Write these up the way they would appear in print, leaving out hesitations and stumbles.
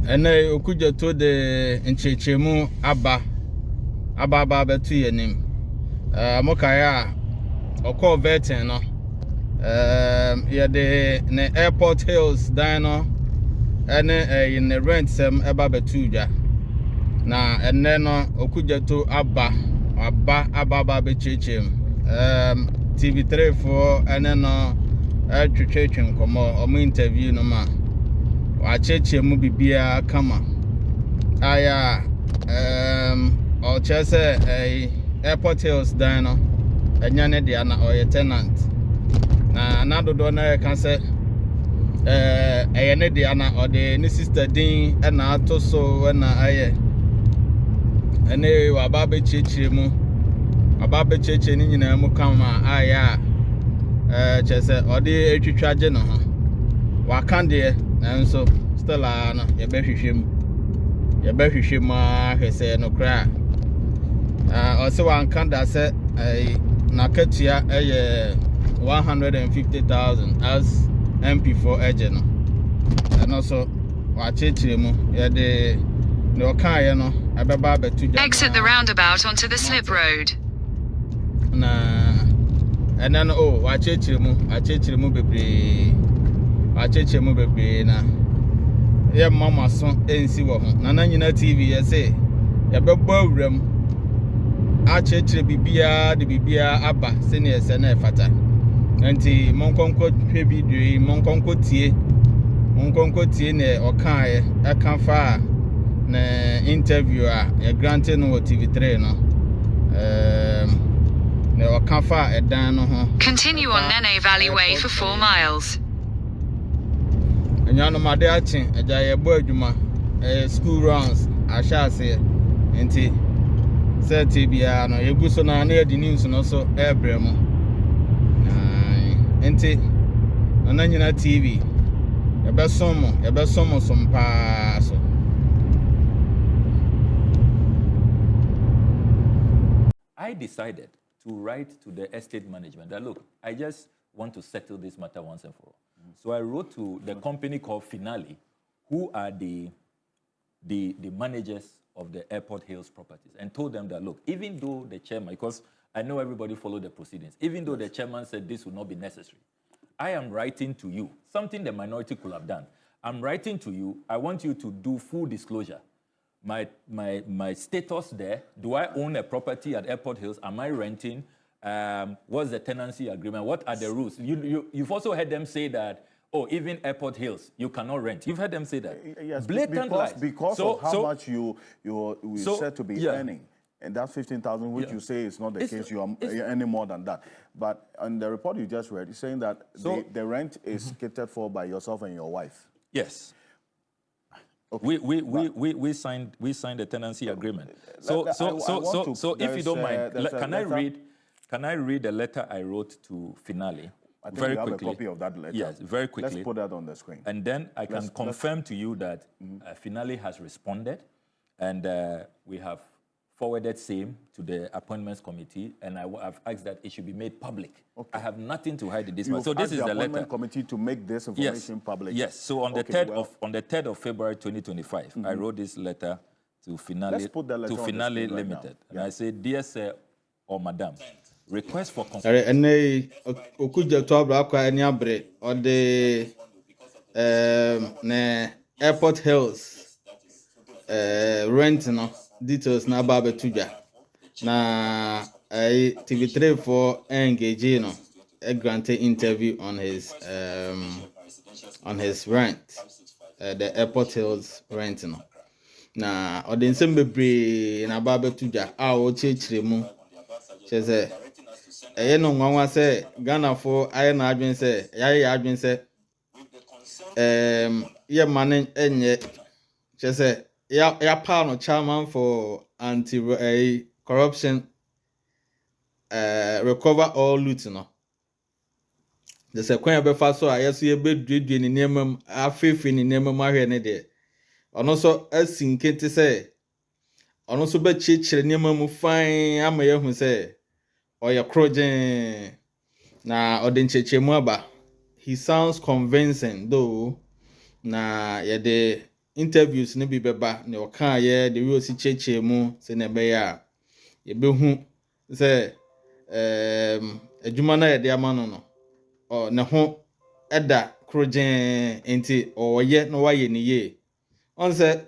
ene Okudzeto de nchechemu aba betu yenim mokaya okọ vetin no ye de ne Airport Hills dan no ene in the rent sem eba betu dwa na ene no Okudzeto aba bechechem TV3 for ene no twetwetwen komo omo interview no ma wa chechemu bibia kama aya o chese Airport Hills dan no enya ne dia na oye tenant na dodo na kan se ne dia na ode ni sister din na ato so na aye ene wa baba chechemu ni nyina mu kama aya chese ode etwitwaje no ho wa kan de nanso still na ye behwehwem ahwese no kra o se wan kan da se na katua 150,000 as MP4 eje no and also wa chechire mu ye de no kan ye no abeba betu ja exit the roundabout onto the slip road na and then wa chechire mu bebre na ye mama so ensi wo ho na nyina TV ye say ye bebo awuram a chechire bibia aba se ne ese na efata nti monkonko hwe video yi monkonko tie ne okae aka fa na interview a ye granted no TV3 no ne oka fa edan no ho continue on Nene Valley Way for 4 miles. Anyano made achi eja ye bo adwuma school runs ashase enti set bia no yegu so na edi news no so ebremo enti na nyina TV ebe somo sompa so I decided to write to the estate management that look, I just want to settle this matter once and for all. So I wrote to the company called Finale, who are the managers of the Airport Hills properties, and told them that, look, even though the chairman, because I know everybody followed the proceedings, even though the chairman said this would not be necessary, I am writing to you, something the minority could have done. I'm writing to you, I want you to do full disclosure. My status there, do I own a property at Airport Hills? Am I renting? What's the tenancy agreement? What are the rules? You've also heard them say that, oh, even Airport Hills, you cannot rent. You've heard them say that. Yes, blatant lies. Because of how much you said to be earning. And that 15,000, which you say is not the case, you are earning more than that. But on the report you just read, it's saying that the rent is catered for by yourself and your wife. Yes. Okay. We signed the tenancy agreement. So if you don't mind, can I read the letter I wrote to Finale? I think very you have quickly. a copy of that letter. Yes, very quickly. Let's put that on the screen. And then I can confirm to you that Finale has responded, and we have forwarded same to the appointments committee, and I have asked that it should be made public. Okay. I have nothing to hide in this. So this is the letter. Committee to make this information public. Yes. So on the 3rd of February 2025, I wrote this letter to Finale Limited, and I say, dear sir or madam, request for consultation. Okudzeto Ablakwah any abre or the Airport Hills rent no details na baba tuja na TV3 for engage no a granted interview on his rent the Airport Hills rent no na odensem bebre na baba tuja a o chechire mu cheze no nwanwa se Ghana for aye na adwen se yaye adwen se ye mane enye cheze ya partner chairman for anti-corruption recover all loot no the second be fa so ayeso ye bedwedwe ni nemam afefe ni nemam ahwe ne de ono so asinkete se ono so be chechire nemam fine ama ye hu se oya krojen na odenchechemu aba he sounds convincing though na ye de interviews ne bi beba ne oka ye de we osi cheche mu se ne be ya ye behu se adwuma na ye de ama no o ne ho eda krojen enti o ye no waye ne ye on se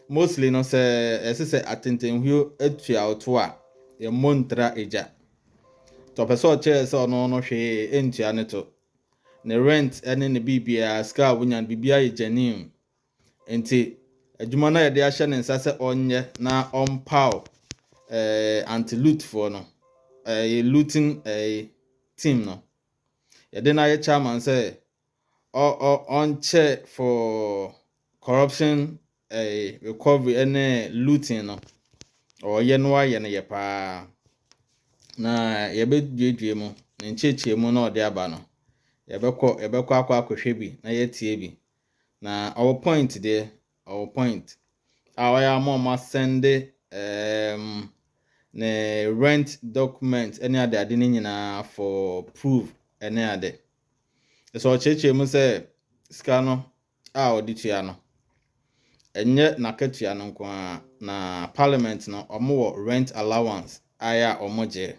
mostly no se se atentenhuo atua oto a ye montra eja to person che se no no hwe entua ne to ne rent ene ne bibia ska wunyan bibia ye janim enti adwuma na ye de ahye ne nsa se onye na onpaw anti loot for no looting team no ye de na ye chairman say on check for corruption recovery and looting no or ye no aye ne ye pa na ye be dwedwe mu ne nchechie mu na ode aba no ye be kọ akwahwe bi na ye tie bi na our point there our point our mama send ne rent document any other ade ne nyina for proof any other so chechie mu say ska no oditua no enye na katua no nko na parliament no omo rent allowance aya omoje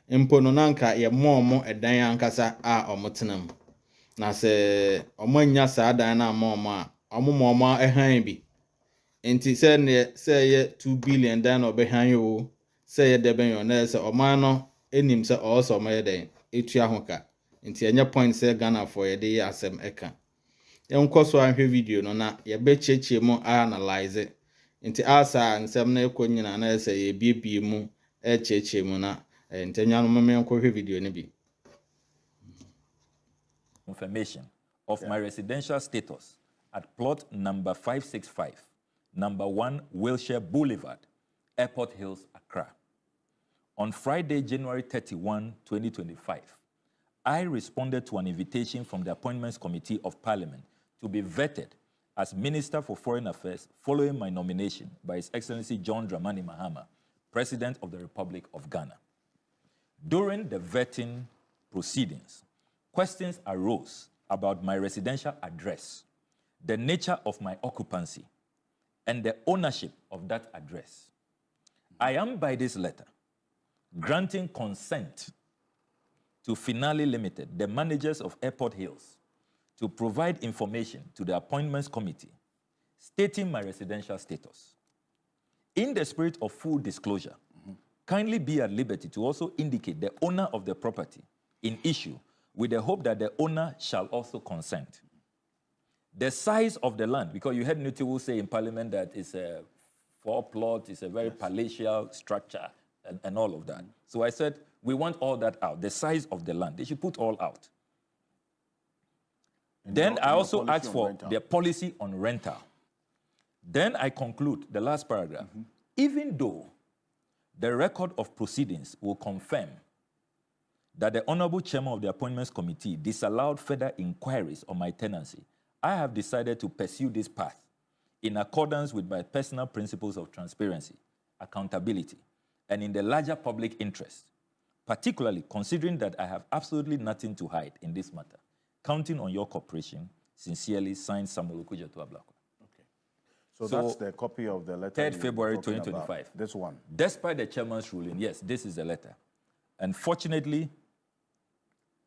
impo no nanka ye momo edan ankasa omotenam na se omanya sa dan na momo omomo ehan bi enti se ne se ye 2 billion dan obehan yo se ye deben yo na se oman no enim se also omo ye den etua hoka enti enye point se Ghana for ye de asem eka yenko so anhwe video no na ye be chechie mu analyze nti asa nsem na ekonyina na se ye biebie mu chechie mu na ntenya no menko hwe video ne bi confirmation of my residential status at plot number 565 number 1 Wilshire Boulevard, Airport Hills, Accra. On Friday, January 31, 2025, I responded to an invitation from the Appointments Committee of Parliament to be vetted as Minister for Foreign Affairs following my nomination by His Excellency John Dramani Mahama, President of the Republic of Ghana. During the vetting proceedings, questions arose about my residential address, the nature of my occupancy, and the ownership of that address. I am by this letter granting consent to Finale Limited, the managers of Airport Hills, to provide information to the Appointments Committee stating my residential status. In the spirit of full disclosure, kindly be at liberty to also indicate the owner of the property in issue with the hope that the owner shall also consent. The size of the land, because you heard Nutiwu say in Parliament that it's a 4-plot, it's a very palatial structure and all of that. So I said, we want all that out, the size of the land. They should put all out. Then I also asked for their policy on rental. Then I conclude the last paragraph. Even though the record of proceedings will confirm that the Honorable Chairman of the Appointments Committee disallowed further inquiries on my tenancy, I have decided to pursue this path in accordance with my personal principles of transparency, accountability, and in the larger public interest, particularly considering that I have absolutely nothing to hide in this matter. Counting on your cooperation, sincerely, signed Samuel Okudzeto Ablakwah. Okay. So that's the copy of the letter. 3rd February 2025. This one. Despite the chairman's ruling, yes, this is the letter. Unfortunately,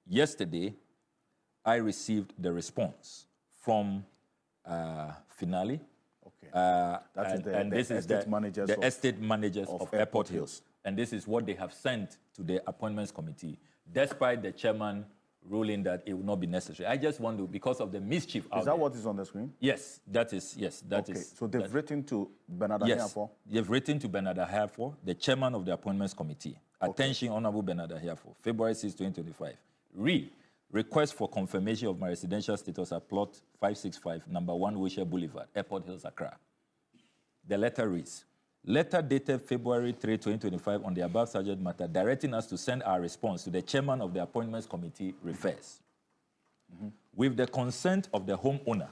yesterday, I received the response from Finale. Okay. This is the estate managers of Airport Hills. And this is what they have sent to the Appointments Committee, despite the chairman ruling that it will not be necessary. I just want to, because of the mischief out there. Is that what is on the screen? Yes, that is, yes, that is. Okay, so they've written to Bernard Yes, Ahiafo? they've written to Bernard Ahiafo, the chairman of the Appointments Committee. Attention, Honorable Bernard Ahiafo, February 6, 2025. Request for confirmation of my residential status at plot 565, number 1 Wilshire Boulevard, Airport Hills, Accra. The letter reads, letter dated February 3, 2025 on the above subject matter, directing us to send our response to the chairman of the Appointments Committee refers. With the consent of the homeowner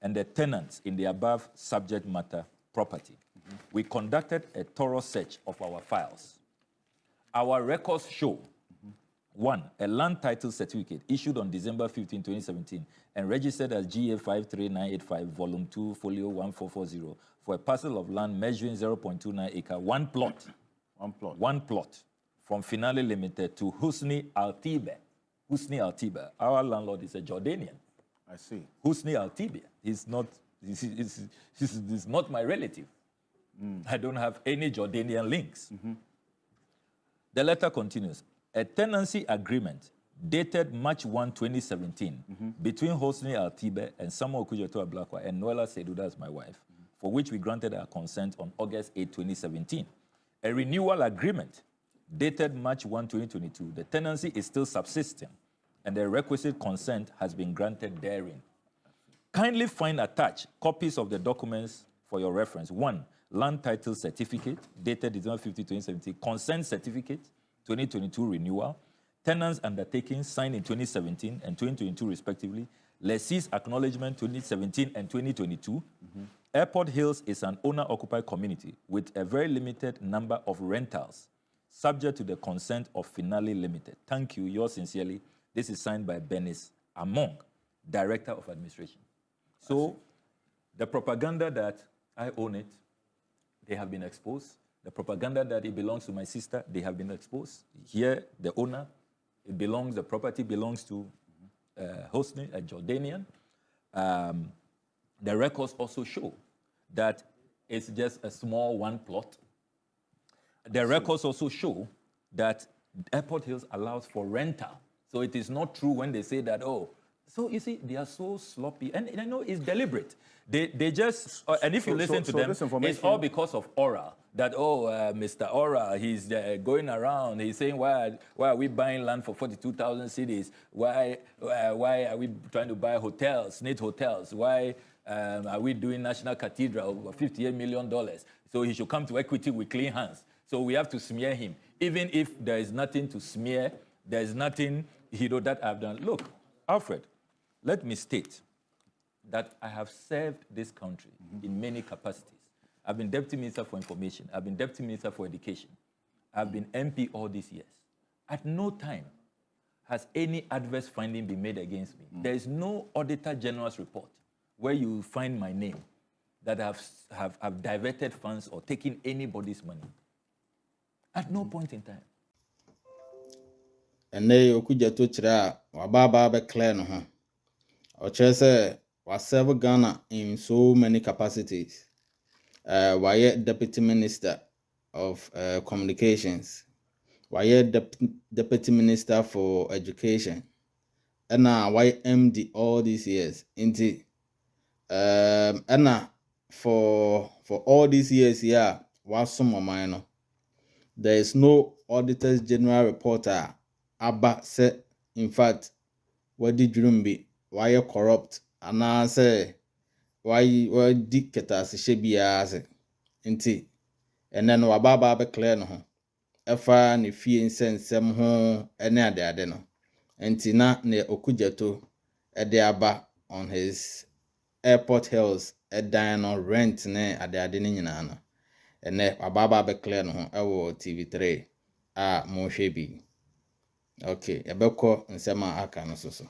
and the tenants in the above subject matter property, we conducted a thorough search of our files. Our records show 1. A land title certificate issued on December 15, 2017 and registered as GA 53985, Volume 2, Folio 1440 for a parcel of land measuring 0.29 acre, one plot. One plot from Finale Limited to Husni Al-Tibe. Husni Al-Tibe. Our landlord is a Jordanian. I see. Husni Al-Tibe. He's not my relative. I don't have any Jordanian links. The letter continues. A tenancy agreement dated March 1, 2017 between Hosni Al-Tibe and Samuel Okudzeto Ablakwah and Noella Seduda as my wife, for which we granted our consent on August 8, 2017. A renewal agreement dated March 1, 2022. The tenancy is still subsisting and the requisite consent has been granted therein. Kindly find attached copies of the documents for your reference. 1. Land title certificate dated December 15, 2017. Consent certificate 2022 renewal. Tenants undertaking signed in 2017 and 2022 respectively. Lessee's acknowledgement 2017 and 2022. Airport Hills is an owner-occupied community with a very limited number of rentals, subject to the consent of Finale Limited. Thank you, yours sincerely. This is signed by Benis Among, Director of Administration. So the propaganda that I own it, they have been exposed. The propaganda that it belongs to my sister, they have been exposed. Here, the owner, the property belongs to Hosni, a Jordanian. The records also show that it's just a small one plot. The records also show that Airport Hills allows for rental. So it is not true when they say that, oh, so you see, they are so sloppy. And I know it's deliberate. They just, and if you listen to them, it's all because of Aura. That, Mr. Aura, he's going around, he's saying, why are we buying land for 42,000 cities? Why are we trying to buy hotels, Nate hotels? Why are we doing National Cathedral for $58 million? So he should come to Equity with clean hands. So we have to smear him. Even if there is nothing to smear, there is nothing, that I've done. Look, Alfred, let me state that I have served this country in many capacities. I've been Deputy Minister for Information. I've been Deputy Minister for Education. I've been MP all these years. At no time has any adverse finding been made against me. There is no Auditor General's report where you find my name that have diverted funds or taken anybody's money. At no point in time. And they Okudzeto chira wababa be clear no ho. Oche say was serve Ghana in so many capacities. Why Deputy Minister of Communications, why Deputy Minister for Education, and now why MD all these years. Indeed, and for all these years, yeah, was some of mine. There is no Auditor's General reporter. Abba said, in fact, what did you be? Why you corrupt? And I say, why dictators should be as inti, and then wababa be clear no. Efa ni fie nsensem ho ene ade no. Enti na ne Okudzeto aba on his Airport Hills edan no rent ne ade ni nyina no. Ene wababa be clear no ewo TV3 a mo hwe bi. Okay, ebekọ nsema aka no so.